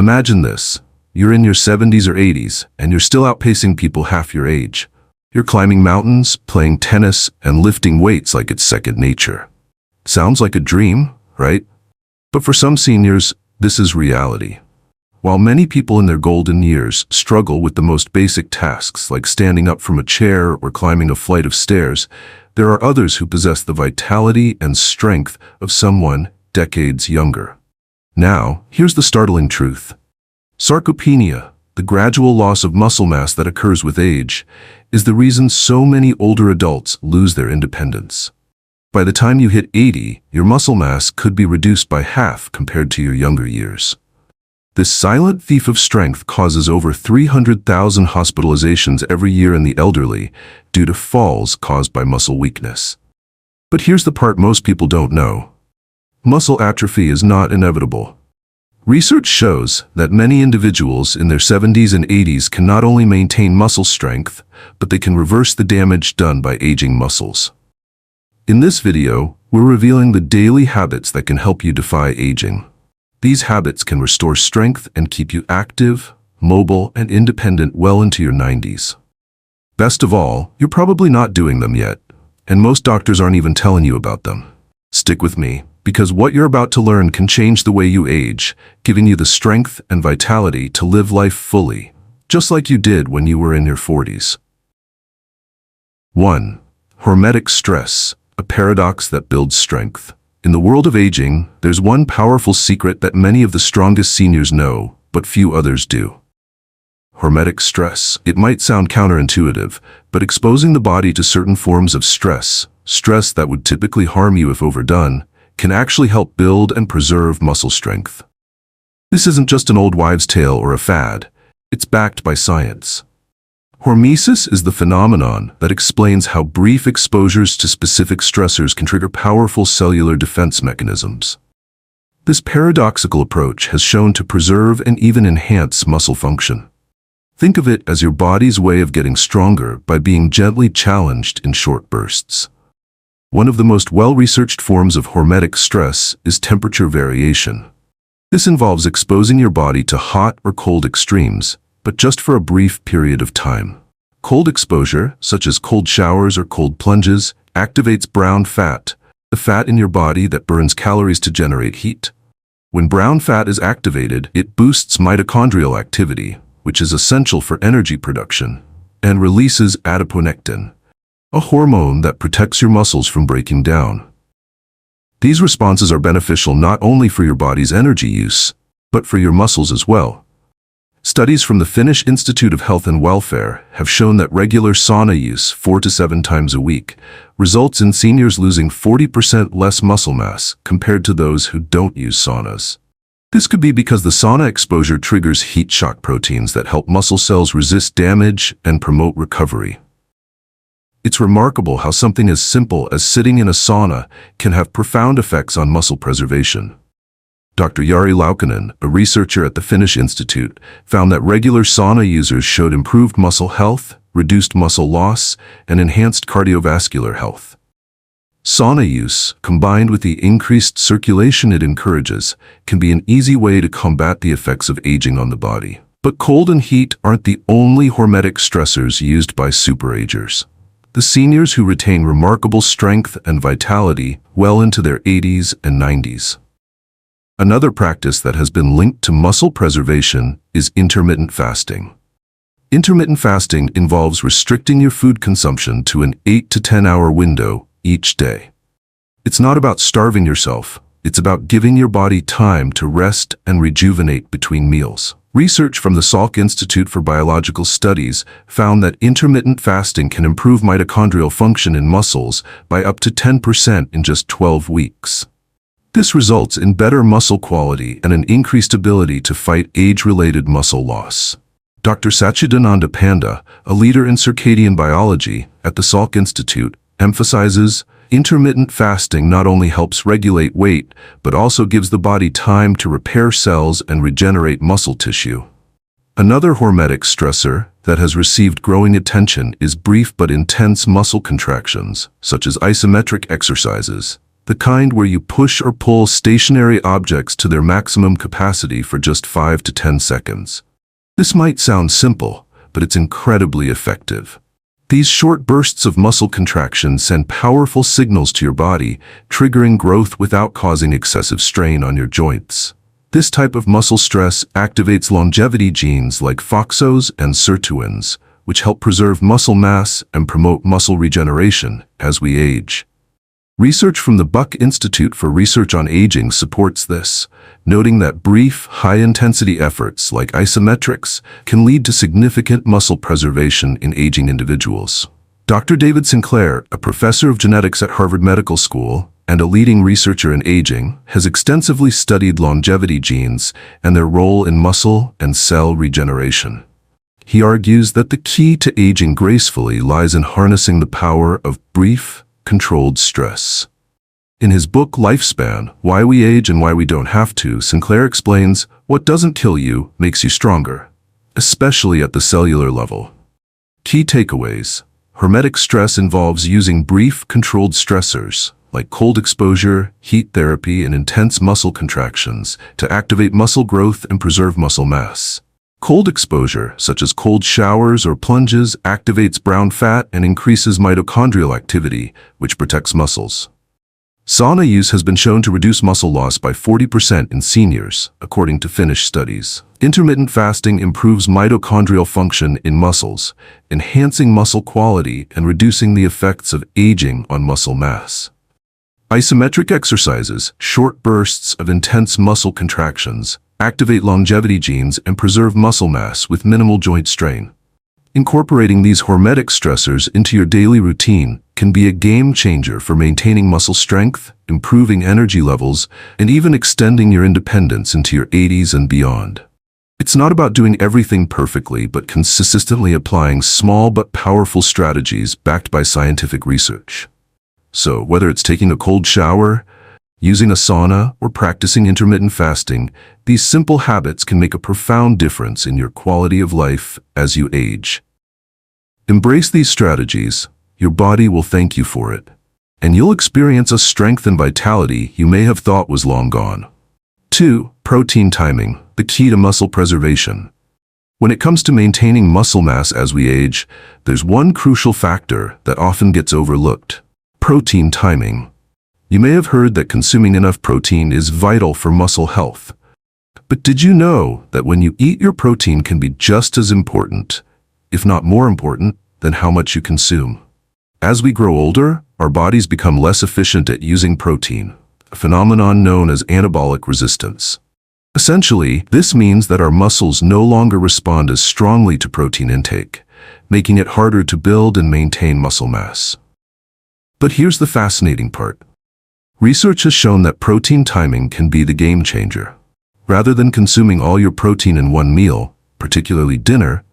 Imagine this. You're in your 70s or 80s, and you're still outpacing people half your age. You're climbing mountains, playing tennis, and lifting weights like it's second nature. Sounds like a dream, right? But for some seniors, this is reality. While many people in their golden years struggle with the most basic tasks like standing up from a chair or climbing a flight of stairs, there are others who possess the vitality and strength of someone decades younger. Now, here's the startling truth. Sarcopenia, the gradual loss of muscle mass that occurs with age, is the reason so many older adults lose their independence. By the time you hit 80, your muscle mass could be reduced by half compared to your younger years. This silent thief of strength causes over 300,000 hospitalizations every year in the elderly due to falls caused by muscle weakness. But here's the part most people don't know. Muscle atrophy is not inevitable. Research shows that many individuals in their 70s and 80s can not only maintain muscle strength, but they can reverse the damage done by aging muscles. In this video, we're revealing the daily habits that can help you defy aging. These habits can restore strength and keep you active, mobile, and independent well into your 90s. Best of all, you're probably not doing them yet, and most doctors aren't even telling you about them. Stick with me, because what you're about to learn can change the way you age, giving you the strength and vitality to live life fully, just like you did when you were in your 40s. 1. Hormetic Stress, a paradox that builds strength. In the world of aging, there's one powerful secret that many of the strongest seniors know, but few others do. Hormetic stress. It might sound counterintuitive, but exposing the body to certain forms of stress that would typically harm you if overdone, can actually help build and preserve muscle strength. This isn't just an old wives' tale or a fad. It's backed by science. Hormesis is the phenomenon that explains how brief exposures to specific stressors can trigger powerful cellular defense mechanisms. This paradoxical approach has shown to preserve and even enhance muscle function. Think of it as your body's way of getting stronger by being gently challenged in short bursts. One of the most well-researched forms of hormetic stress is temperature variation. This involves exposing your body to hot or cold extremes, but just for a brief period of time. Cold exposure, such as cold showers or cold plunges, activates brown fat, the fat in your body that burns calories to generate heat. When brown fat is activated, it boosts mitochondrial activity, which is essential for energy production, and releases adiponectin, a hormone that protects your muscles from breaking down. These responses are beneficial not only for your body's energy use, but for your muscles as well. Studies from the Finnish Institute of Health and Welfare have shown that regular sauna use 4 to 7 times a week results in seniors losing 40% less muscle mass compared to those who don't use saunas. This could be because the sauna exposure triggers heat shock proteins that help muscle cells resist damage and promote recovery. It's remarkable how something as simple as sitting in a sauna can have profound effects on muscle preservation. Dr. Jari Laukkanen, a researcher at the Finnish Institute, found that regular sauna users showed improved muscle health, reduced muscle loss, and enhanced cardiovascular health. Sauna use, combined with the increased circulation it encourages, can be an easy way to combat the effects of aging on the body. But cold and heat aren't the only hormetic stressors used by superagers. The seniors who retain remarkable strength and vitality well into their 80s and 90s. Another practice that has been linked to muscle preservation is intermittent fasting. Intermittent fasting involves restricting your food consumption to an 8 to 10 hour window each day. It's not about starving yourself, it's about giving your body time to rest and rejuvenate between meals. Research from the Salk Institute for Biological Studies found that intermittent fasting can improve mitochondrial function in muscles by up to 10% in just 12 weeks. This results in better muscle quality and an increased ability to fight age-related muscle loss. Dr. Satchidananda Panda, a leader in circadian biology at the Salk Institute, emphasizes intermittent fasting not only helps regulate weight, but also gives the body time to repair cells and regenerate muscle tissue. Another hormetic stressor that has received growing attention is brief but intense muscle contractions, such as isometric exercises. the kind where you push or pull stationary objects to their maximum capacity for just 5 to 10 seconds. This might sound simple, but it's incredibly effective. These short bursts of muscle contraction send powerful signals to your body, triggering growth without causing excessive strain on your joints. This type of muscle stress activates longevity genes like FOXOs and sirtuins, which help preserve muscle mass and promote muscle regeneration as we age. Research from the Buck Institute for Research on Aging supports this, noting that brief, high-intensity efforts like isometrics can lead to significant muscle preservation in aging individuals. Dr. David Sinclair, a professor of genetics at Harvard Medical School and a leading researcher in aging, has extensively studied longevity genes and their role in muscle and cell regeneration. He argues that the key to aging gracefully lies in harnessing the power of brief, controlled stress. In his book Lifespan, Why We Age and Why We Don't Have to, Sinclair explains what doesn't kill you makes you stronger, especially at the cellular level. Key takeaways. Hormetic stress involves using brief, controlled stressors, like cold exposure, heat therapy, and intense muscle contractions, to activate muscle growth and preserve muscle mass. Cold exposure, such as cold showers or plunges, activates brown fat and increases mitochondrial activity, which protects muscles. Sauna use has been shown to reduce muscle loss by 40% in seniors, according to Finnish studies. Intermittent fasting improves mitochondrial function in muscles, enhancing muscle quality and reducing the effects of aging on muscle mass. Isometric exercises, short bursts of intense muscle contractions, activate longevity genes and preserve muscle mass with minimal joint strain. Incorporating these hormetic stressors into your daily routine can be a game changer for maintaining muscle strength, improving energy levels, and even extending your independence into your 80s and beyond. It's not about doing everything perfectly, but consistently applying small but powerful strategies backed by scientific research. So, whether it's taking a cold shower, using a sauna, or practicing intermittent fasting, these simple habits can make a profound difference in your quality of life as you age. Embrace these strategies, your body will thank you for it, and you'll experience a strength and vitality you may have thought was long gone. 2. Protein timing, the key to muscle preservation. When it comes to maintaining muscle mass as we age, there's one crucial factor that often gets overlooked: protein timing. You may have heard that consuming enough protein is vital for muscle health. But did you know that when you eat, your protein can be just as important, if not more important, than how much you consume? As we grow older, our bodies become less efficient at using protein, a phenomenon known as anabolic resistance. Essentially, this means that our muscles no longer respond as strongly to protein intake, making it harder to build and maintain muscle mass. But here's the fascinating part. Research has shown that protein timing can be the game changer. Rather than consuming all your protein in one meal, particularly dinner,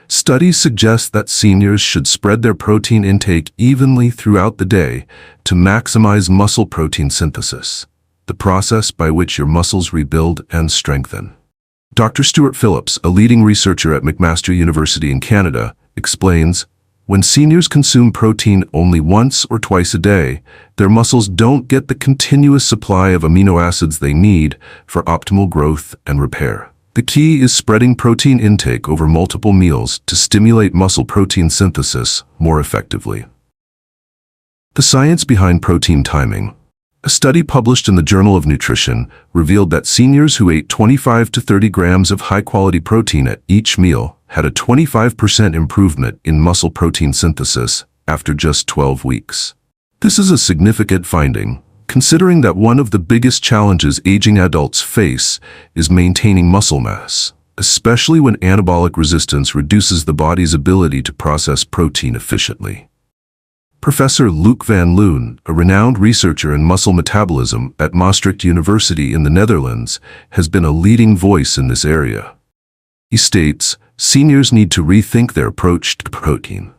studies suggest that seniors should spread their protein intake evenly throughout the day to maximize muscle protein synthesis, the process by which your muscles rebuild and strengthen. Dr. Stuart Phillips, a leading researcher at McMaster University in Canada, explains, when seniors consume protein only once or twice a day, their muscles don't get the continuous supply of amino acids they need for optimal growth and repair. The key is spreading protein intake over multiple meals to stimulate muscle protein synthesis more effectively. The science behind protein timing. A study published in the Journal of Nutrition revealed that seniors who ate 25 to 30 grams of high-quality protein at each meal had a 25% improvement in muscle protein synthesis after just 12 weeks. This is a significant finding, considering that one of the biggest challenges aging adults face is maintaining muscle mass, especially when anabolic resistance reduces the body's ability to process protein efficiently. Professor Luc van Loon, a renowned researcher in muscle metabolism at Maastricht University in the Netherlands, has been a leading voice in this area. He states, seniors need to rethink their approach to protein.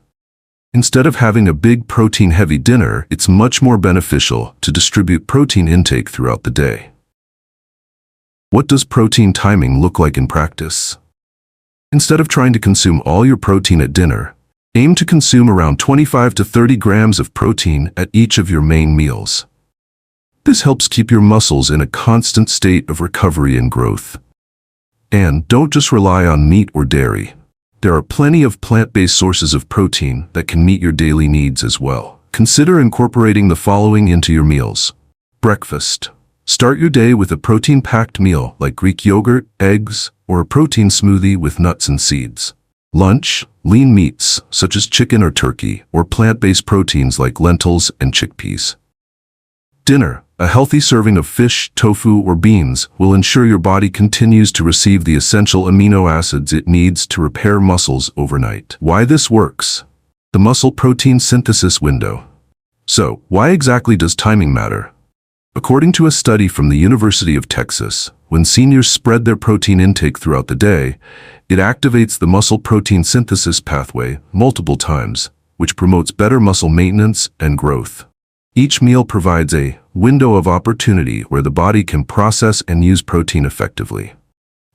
Instead of having a big protein-heavy dinner, it's much more beneficial to distribute protein intake throughout the day. What does protein timing look like in practice? Instead of trying to consume all your protein at dinner, aim to consume around 25 to 30 grams of protein at each of your main meals. This helps keep your muscles in a constant state of recovery and growth. And don't just rely on meat or dairy. There are plenty of plant-based sources of protein that can meet your daily needs as well. Consider incorporating the following into your meals. Breakfast. Start your day with a protein-packed meal like Greek yogurt, eggs, or a protein smoothie with nuts and seeds. Lunch. Lean meats, such as chicken or turkey, or plant-based proteins like lentils and chickpeas. Dinner. A healthy serving of fish, tofu, or beans will ensure your body continues to receive the essential amino acids it needs to repair muscles overnight. Why this works? The muscle protein synthesis window. So, why exactly does timing matter? According to a study from the University of Texas, when seniors spread their protein intake throughout the day, it activates the muscle protein synthesis pathway multiple times, which promotes better muscle maintenance and growth. Each meal provides a window of opportunity where the body can process and use protein effectively.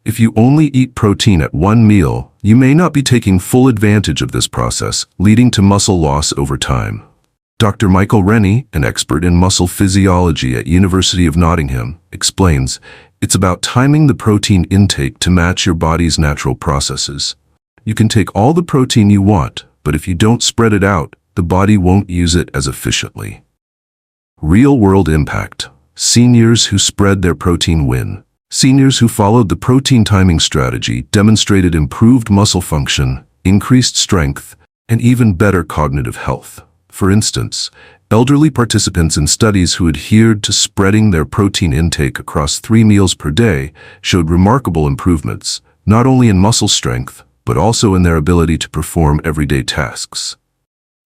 If you only eat protein at one meal, you may not be taking full advantage of this process, leading to muscle loss over time. Dr. Michael Rennie, an expert in muscle physiology at University of Nottingham, explains, it's about timing the protein intake to match your body's natural processes. You can take all the protein you want, but if you don't spread it out, the body won't use it as efficiently. Real-world impact. Seniors who spread their protein win. Seniors who followed the protein timing strategy demonstrated improved muscle function, increased strength, and even better cognitive health. For instance, elderly participants in studies who adhered to spreading their protein intake across 3 meals per day showed remarkable improvements, not only in muscle strength, but also in their ability to perform everyday tasks.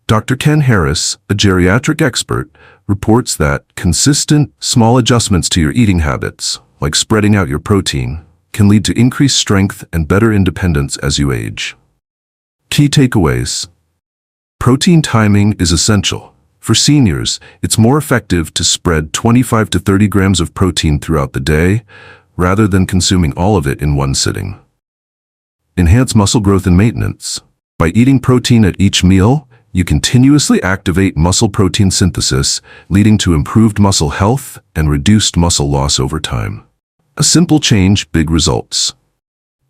Dr. Ken Harris, a geriatric expert, reports that consistent, small adjustments to your eating habits, like spreading out your protein, can lead to increased strength and better independence as you age. Key takeaways. Protein timing is essential. For seniors, it's more effective to spread 25 to 30 grams of protein throughout the day, rather than consuming all of it in one sitting. Enhance muscle growth and maintenance. By eating protein at each meal, you continuously activate muscle protein synthesis, leading to improved muscle health and reduced muscle loss over time. A simple change, big results.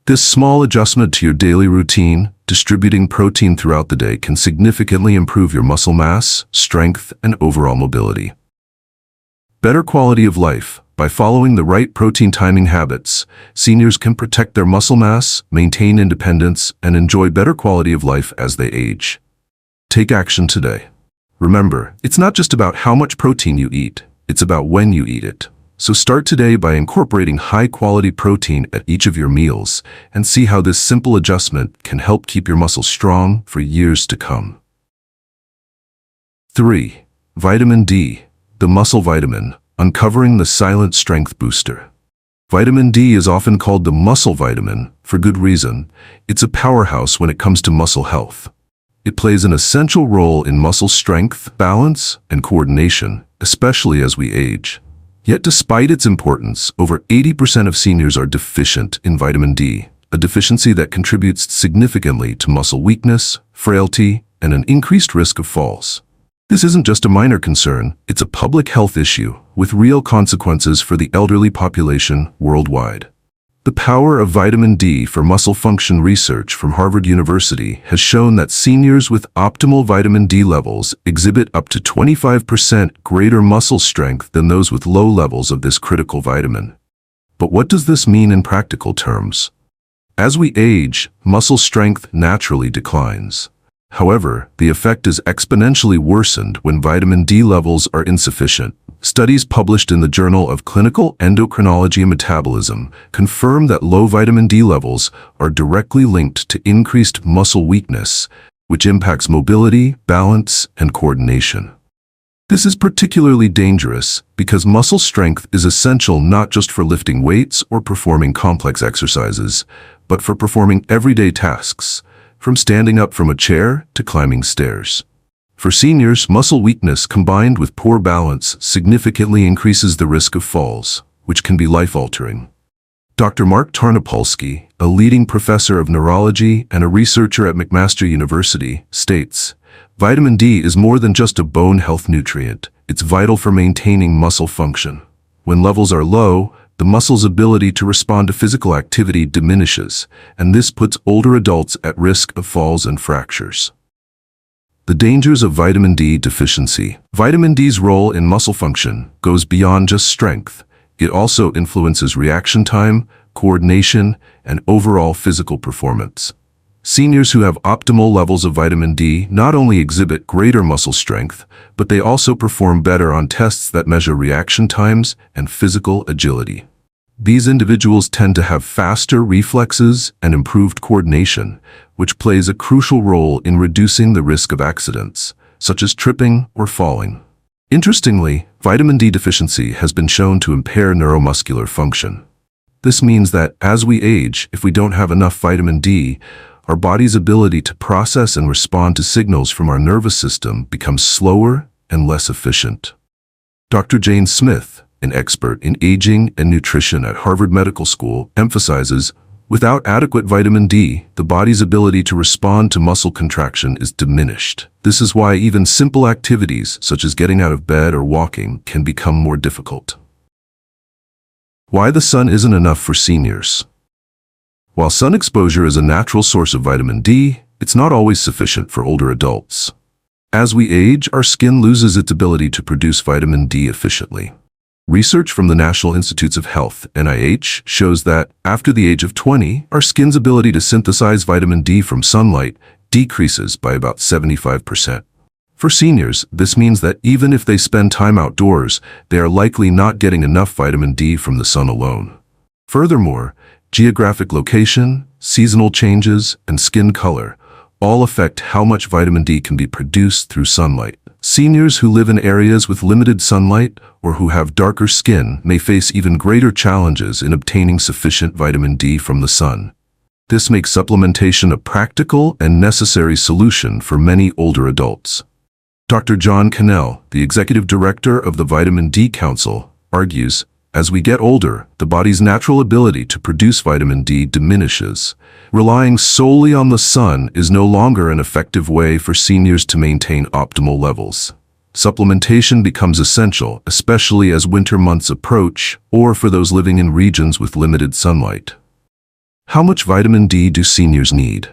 This small adjustment to your daily routine, distributing protein throughout the day, can significantly improve your muscle mass, strength, and overall mobility. Better quality of life. By following the right protein timing habits, seniors can protect their muscle mass, maintain independence, and enjoy better quality of life as they age. Take action today. Remember, it's not just about how much protein you eat, it's about when you eat it. So start today by incorporating high-quality protein at each of your meals and see how this simple adjustment can help keep your muscles strong for years to come. 3. Vitamin D, the muscle vitamin, uncovering the silent strength booster. Vitamin D is often called the muscle vitamin for good reason. It's a powerhouse when it comes to muscle health. It plays an essential role in muscle strength, balance, and coordination, especially as we age. Yet despite its importance, over 80% of seniors are deficient in vitamin D, a deficiency that contributes significantly to muscle weakness, frailty, and an increased risk of falls. This isn't just a minor concern, it's a public health issue with real consequences for the elderly population worldwide. The power of vitamin D for muscle function. Research from Harvard University has shown that seniors with optimal vitamin D levels exhibit up to 25% greater muscle strength than those with low levels of this critical vitamin. But what does this mean in practical terms? As we age, muscle strength naturally declines. However, the effect is exponentially worsened when vitamin D levels are insufficient. Studies published in the Journal of Clinical Endocrinology and Metabolism confirm that low vitamin D levels are directly linked to increased muscle weakness, which impacts mobility, balance, and coordination. This is particularly dangerous because muscle strength is essential not just for lifting weights or performing complex exercises, but for performing everyday tasks, from standing up from a chair to climbing stairs. For seniors, muscle weakness combined with poor balance significantly increases the risk of falls, which can be life-altering. Dr. Mark Tarnopolsky, a leading professor of neurology and a researcher at McMaster University, states, "Vitamin D is more than just a bone health nutrient. It's vital for maintaining muscle function. When levels are low, the muscle's ability to respond to physical activity diminishes, and this puts older adults at risk of falls and fractures. The dangers of vitamin D deficiency. Vitamin D's role in muscle function goes beyond just strength. It also influences reaction time, coordination, and overall physical performance. Seniors who have optimal levels of vitamin D not only exhibit greater muscle strength, but they also perform better on tests that measure reaction times and physical agility. These individuals tend to have faster reflexes and improved coordination, which plays a crucial role in reducing the risk of accidents, such as tripping or falling. Interestingly, vitamin D deficiency has been shown to impair neuromuscular function. This means that as we age, if we don't have enough vitamin D, our body's ability to process and respond to signals from our nervous system becomes slower and less efficient. Dr. Jane Smith, an expert in aging and nutrition at Harvard Medical School, emphasizes, without adequate vitamin D, the body's ability to respond to muscle contraction is diminished. This is why even simple activities, such as getting out of bed or walking, can become more difficult. Why the sun isn't enough for seniors. While sun exposure is a natural source of vitamin D, it's not always sufficient for older adults. As we age, our skin loses its ability to produce vitamin D efficiently. Research from the National Institutes of Health, NIH, shows that after the age of 20, our skin's ability to synthesize vitamin D from sunlight decreases by about 75%. For seniors, this means that even if they spend time outdoors, they are likely not getting enough vitamin D from the sun alone. Furthermore, geographic location, seasonal changes, and skin color all affect how much vitamin D can be produced through sunlight. Seniors who live in areas with limited sunlight or who have darker skin may face even greater challenges in obtaining sufficient vitamin D from the sun. This makes supplementation a practical and necessary solution for many older adults. Dr. John Cannell, the executive director of the Vitamin D Council, argues, as we get older, the body's natural ability to produce vitamin D diminishes. Relying solely on the sun is no longer an effective way for seniors to maintain optimal levels. Supplementation becomes essential, especially as winter months approach or for those living in regions with limited sunlight. How much vitamin D do seniors need?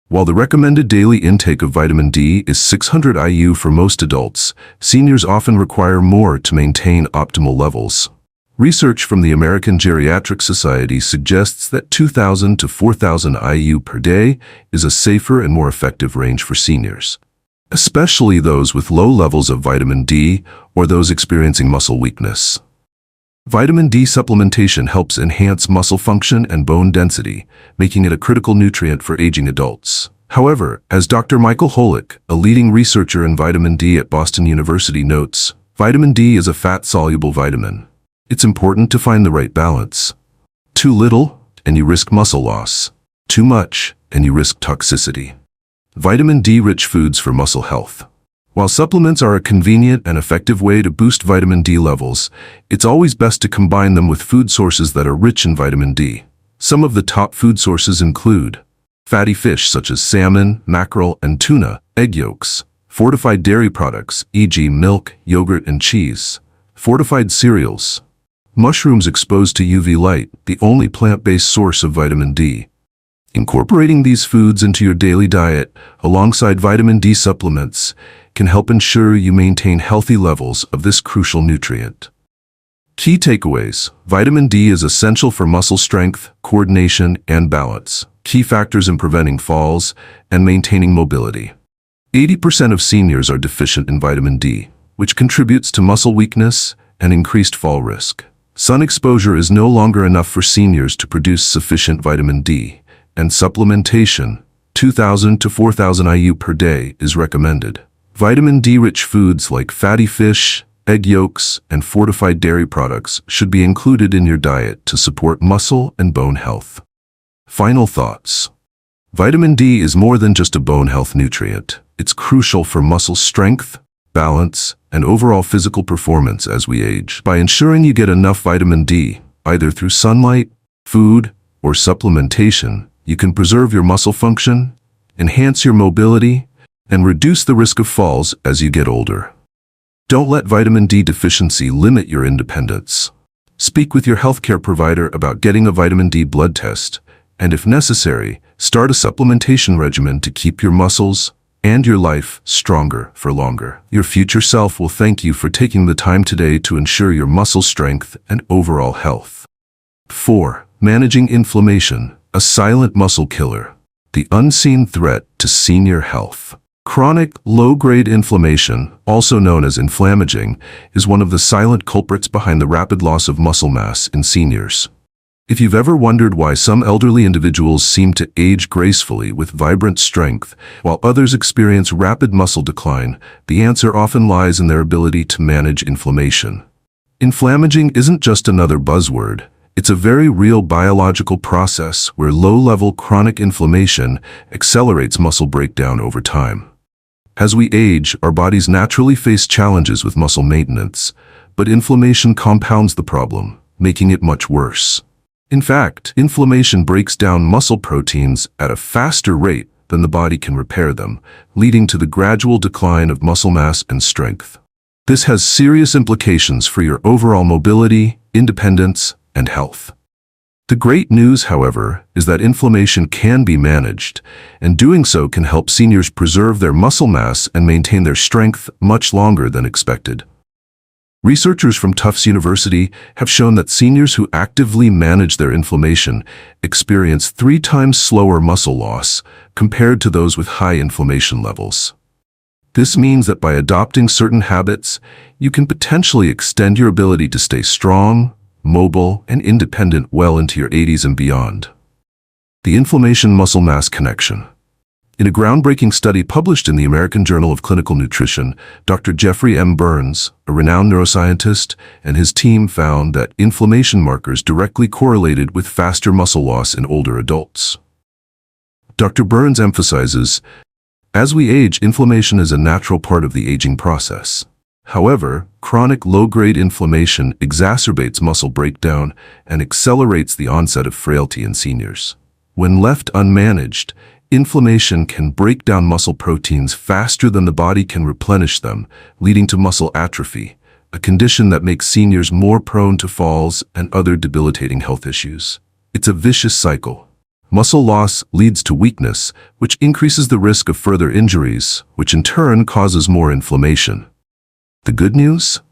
While the recommended daily intake of vitamin D is 600 IU for most adults, seniors often require more to maintain optimal levels. Research from the American Geriatric Society suggests that 2,000 to 4,000 IU per day is a safer and more effective range for seniors, especially those with low levels of vitamin D or those experiencing muscle weakness. Vitamin D supplementation helps enhance muscle function and bone density, making it a critical nutrient for aging adults. However, as Dr. Michael Holick, a leading researcher in vitamin D at Boston University, notes, vitamin D is a fat-soluble vitamin. It's important to find the right balance. Too little, and you risk muscle loss. Too much, and you risk toxicity. Vitamin D-rich foods for muscle health. While supplements are a convenient and effective way to boost vitamin D levels, it's always best to combine them with food sources that are rich in vitamin D. Some of the top food sources include fatty fish such as salmon, mackerel, and tuna, egg yolks, fortified dairy products, e.g. milk, yogurt, and cheese, fortified cereals, mushrooms exposed to UV light, the only plant-based source of vitamin D. Incorporating these foods into your daily diet, alongside vitamin D supplements, can help ensure you maintain healthy levels of this crucial nutrient. Key takeaways. Vitamin D is essential for muscle strength, coordination, and balance, key factors in preventing falls and maintaining mobility. 80% of seniors are deficient in vitamin D, which contributes to muscle weakness and increased fall risk. Sun exposure is no longer enough for seniors to produce sufficient vitamin D, and supplementation, 2,000 to 4,000 IU per day, is recommended. Vitamin D-rich foods like fatty fish, egg yolks, and fortified dairy products should be included in your diet to support muscle and bone health. Final thoughts. Vitamin D is more than just a bone health nutrient. It's crucial for muscle strength, balance, and overall physical performance as we age. By ensuring you get enough vitamin D, either through sunlight, food, or supplementation, you can preserve your muscle function, enhance your mobility, and reduce the risk of falls as you get older. Don't let vitamin D deficiency limit your independence. Speak with your healthcare provider about getting a vitamin D blood test, and if necessary, start a supplementation regimen to keep your muscles and your life stronger for longer. Your future self will thank you for taking the time today to ensure your muscle strength and overall health. 4. Managing inflammation, a silent muscle killer. The unseen threat to senior health. Chronic, low-grade inflammation, also known as inflammaging, is one of the silent culprits behind the rapid loss of muscle mass in seniors. If you've ever wondered why some elderly individuals seem to age gracefully with vibrant strength, while others experience rapid muscle decline, the answer often lies in their ability to manage inflammation. Inflammaging isn't just another buzzword. It's a very real biological process where low-level chronic inflammation accelerates muscle breakdown over time. As we age, our bodies naturally face challenges with muscle maintenance, but inflammation compounds the problem, making it much worse. In fact, inflammation breaks down muscle proteins at a faster rate than the body can repair them, leading to the gradual decline of muscle mass and strength. This has serious implications for your overall mobility, independence, and health. The great news, however, is that inflammation can be managed, and doing so can help seniors preserve their muscle mass and maintain their strength much longer than expected. Researchers from Tufts University have shown that seniors who actively manage their inflammation experience 3 times slower muscle loss compared to those with high inflammation levels. This means that by adopting certain habits, you can potentially extend your ability to stay strong, mobile, and independent well into your 80s and beyond. The inflammation-muscle mass connection. In a groundbreaking study published in the American Journal of Clinical Nutrition, Dr. Jeffrey M. Burns, a renowned neuroscientist, and his team found that inflammation markers directly correlated with faster muscle loss in older adults. Dr. Burns emphasizes, as we age, inflammation is a natural part of the aging process. However, chronic low-grade inflammation exacerbates muscle breakdown and accelerates the onset of frailty in seniors. When left unmanaged, inflammation can break down muscle proteins faster than the body can replenish them, leading to muscle atrophy, a condition that makes seniors more prone to falls and other debilitating health issues. It's a vicious cycle. Muscle loss leads to weakness, which increases the risk of further injuries, which in turn causes more inflammation. The good news?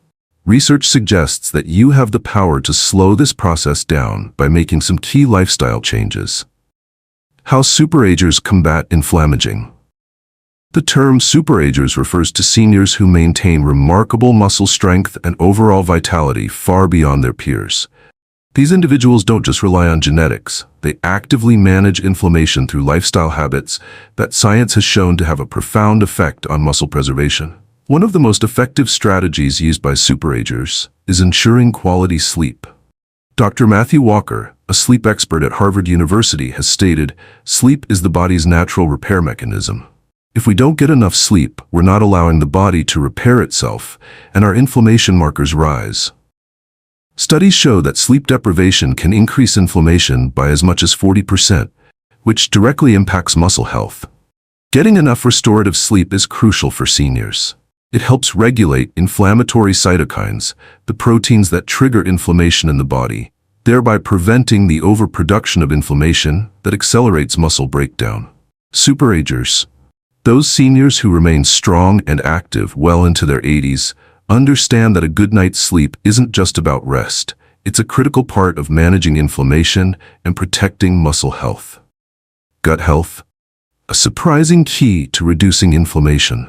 Research suggests that you have the power to slow this process down by making some key lifestyle changes. How superagers combat inflammaging. The term superagers refers to seniors who maintain remarkable muscle strength and overall vitality far beyond their peers. These individuals don't just rely on genetics. They actively manage inflammation through lifestyle habits that science has shown to have a profound effect on muscle preservation. One of the most effective strategies used by superagers is ensuring quality sleep. Dr. Matthew Walker, a sleep expert at Harvard University, has stated, "Sleep is the body's natural repair mechanism. If we don't get enough sleep, we're not allowing the body to repair itself, and our inflammation markers rise." Studies show that sleep deprivation can increase inflammation by as much as 40%, which directly impacts muscle health. Getting enough restorative sleep is crucial for seniors. It helps regulate inflammatory cytokines, the proteins that trigger inflammation in the body, thereby preventing the overproduction of inflammation that accelerates muscle breakdown. Superagers, those seniors who remain strong and active well into their 80s, understand that a good night's sleep isn't just about rest. It's a critical part of managing inflammation and protecting muscle health. Gut health, a surprising key to reducing inflammation.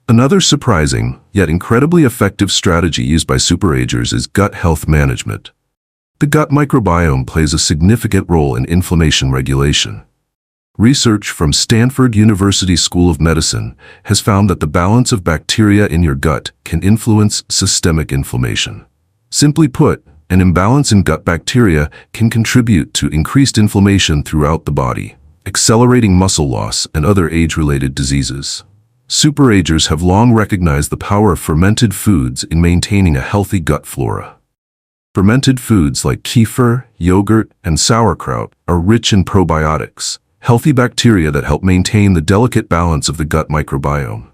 Another surprising, yet incredibly effective strategy used by superagers is gut health management. The gut microbiome plays a significant role in inflammation regulation. Research from Stanford University School of Medicine has found that the balance of bacteria in your gut can influence systemic inflammation. Simply put, an imbalance in gut bacteria can contribute to increased inflammation throughout the body, accelerating muscle loss and other age-related diseases. Superagers have long recognized the power of fermented foods in maintaining a healthy gut flora. Fermented foods like kefir, yogurt, and sauerkraut are rich in probiotics, healthy bacteria that help maintain the delicate balance of the gut microbiome.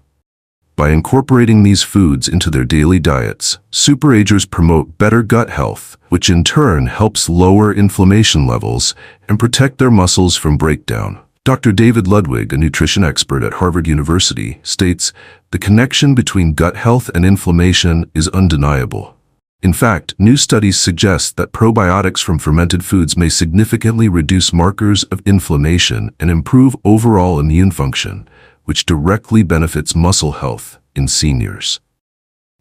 By incorporating these foods into their daily diets, superagers promote better gut health, which in turn helps lower inflammation levels and protect their muscles from breakdown. Dr. David Ludwig, a nutrition expert at Harvard University, states, "The connection between gut health and inflammation is undeniable." In fact, new studies suggest that probiotics from fermented foods may significantly reduce markers of inflammation and improve overall immune function, which directly benefits muscle health in seniors.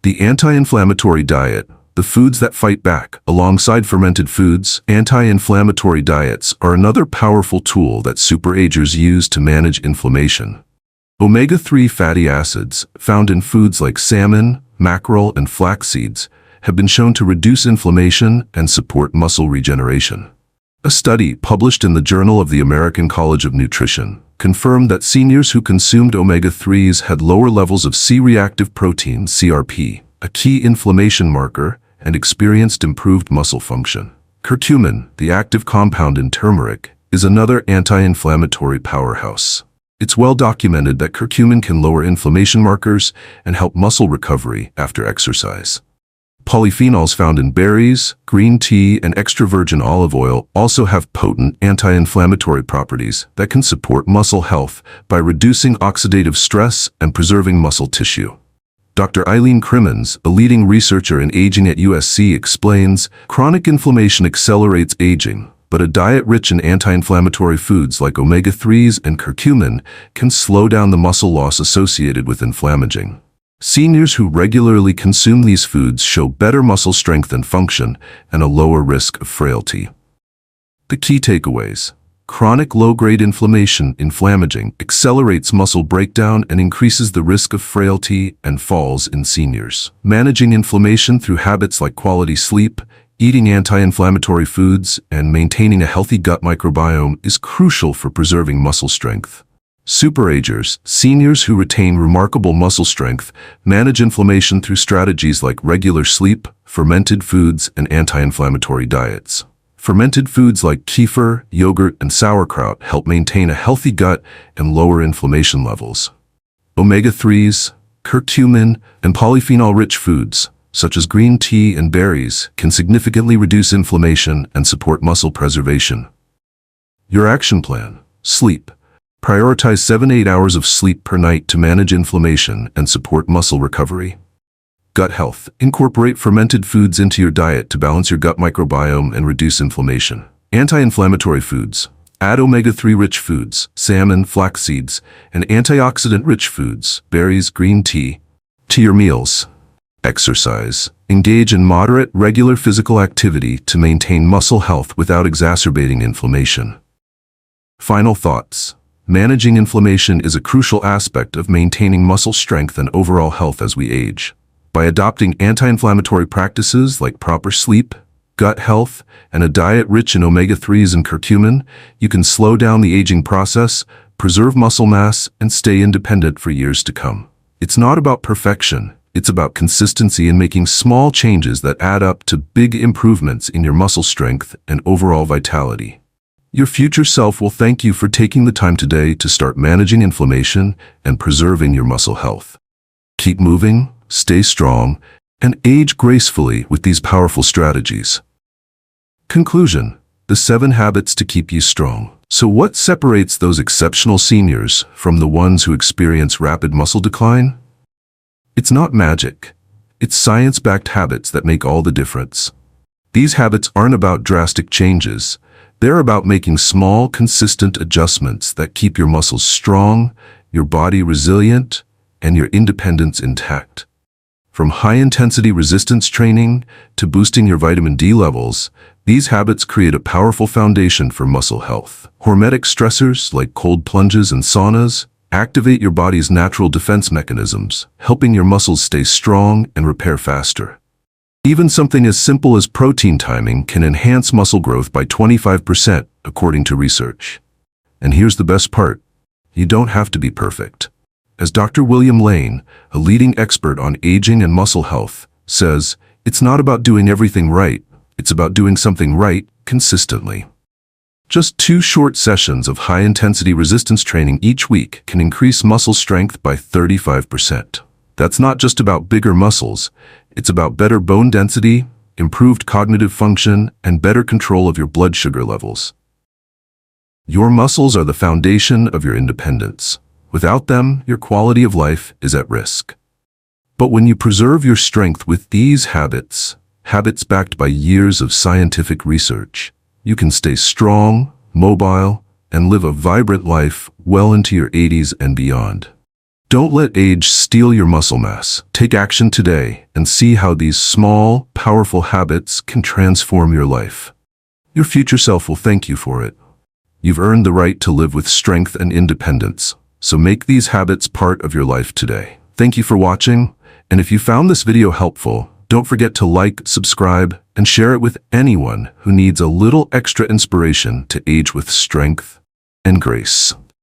The anti-inflammatory diet, the foods that fight back, alongside fermented foods, anti-inflammatory diets are another powerful tool that superagers use to manage inflammation. Omega-3 fatty acids, found in foods like salmon, mackerel, and flax seeds, have been shown to reduce inflammation and support muscle regeneration. A study published in the Journal of the American College of Nutrition confirmed that seniors who consumed omega-3s had lower levels of C-reactive protein, CRP, a key inflammation marker, and experienced improved muscle function. Curcumin, the active compound in turmeric, is another anti-inflammatory powerhouse. It's well documented that curcumin can lower inflammation markers and help muscle recovery after exercise. Polyphenols found in berries, green tea, and extra virgin olive oil also have potent anti-inflammatory properties that can support muscle health by reducing oxidative stress and preserving muscle tissue. Dr. Eileen Crimmins, a leading researcher in aging at USC, explains, "Chronic inflammation accelerates aging, but a diet rich in anti-inflammatory foods like omega-3s and curcumin can slow down the muscle loss associated with inflammaging." Seniors who regularly consume these foods show better muscle strength and function and a lower risk of frailty. The key takeaways: chronic low-grade inflammaging accelerates muscle breakdown and increases the risk of frailty and falls in seniors. Managing inflammation through habits like quality sleep, eating anti-inflammatory foods, and maintaining a healthy gut microbiome is crucial for preserving muscle strength. Superagers, seniors who retain remarkable muscle strength, manage inflammation through strategies like regular sleep, fermented foods, and anti-inflammatory diets. Fermented foods like kefir, yogurt, and sauerkraut help maintain a healthy gut and lower inflammation levels. Omega-3s, curcumin, and polyphenol-rich foods, such as green tea and berries, can significantly reduce inflammation and support muscle preservation. Your action plan: sleep. Prioritize 7-8 hours of sleep per night to manage inflammation and support muscle recovery. Gut health. Incorporate fermented foods into your diet to balance your gut microbiome and reduce inflammation. Anti-inflammatory foods. Add omega-3-rich foods, salmon, flax seeds, and antioxidant-rich foods, berries, green tea, to your meals. Exercise. Engage in moderate, regular physical activity to maintain muscle health without exacerbating inflammation. Final thoughts. Managing inflammation is a crucial aspect of maintaining muscle strength and overall health as we age. By adopting anti-inflammatory practices like proper sleep, gut health, and a diet rich in omega-3s and curcumin, you can slow down the aging process, preserve muscle mass, and stay independent for years to come. It's not about perfection. It's about consistency and making small changes that add up to big improvements in your muscle strength and overall vitality. Your future self will thank you for taking the time today to start managing inflammation and preserving your muscle health. Keep moving, stay strong, and age gracefully with these powerful strategies. Conclusion: the 7 habits to keep you strong. So what separates those exceptional seniors from the ones who experience rapid muscle decline? It's not magic. It's science-backed habits that make all the difference. These habits aren't about drastic changes. They're about making small, consistent adjustments that keep your muscles strong, your body resilient, and your independence intact. From high-intensity resistance training to boosting your vitamin D levels, these habits create a powerful foundation for muscle health. Hormetic stressors like cold plunges and saunas activate your body's natural defense mechanisms, helping your muscles stay strong and repair faster. Even something as simple as protein timing can enhance muscle growth by 25%, according to research. And here's the best part: you don't have to be perfect. As Dr. William Lane, a leading expert on aging and muscle health, says, it's not about doing everything right, it's about doing something right consistently. Just 2 short sessions of high-intensity resistance training each week can increase muscle strength by 35%. That's not just about bigger muscles. It's about better bone density, improved cognitive function, and better control of your blood sugar levels. Your muscles are the foundation of your independence. Without them, your quality of life is at risk. But when you preserve your strength with these habits backed by years of scientific research, you can stay strong, mobile, and live a vibrant life well into your 80s and beyond. Don't let age steal your muscle mass. Take action today and see how these small, powerful habits can transform your life. Your future self will thank you for it. You've earned the right to live with strength and independence, so make these habits part of your life today. Thank you for watching, and if you found this video helpful, don't forget to like, subscribe, and share it with anyone who needs a little extra inspiration to age with strength and grace.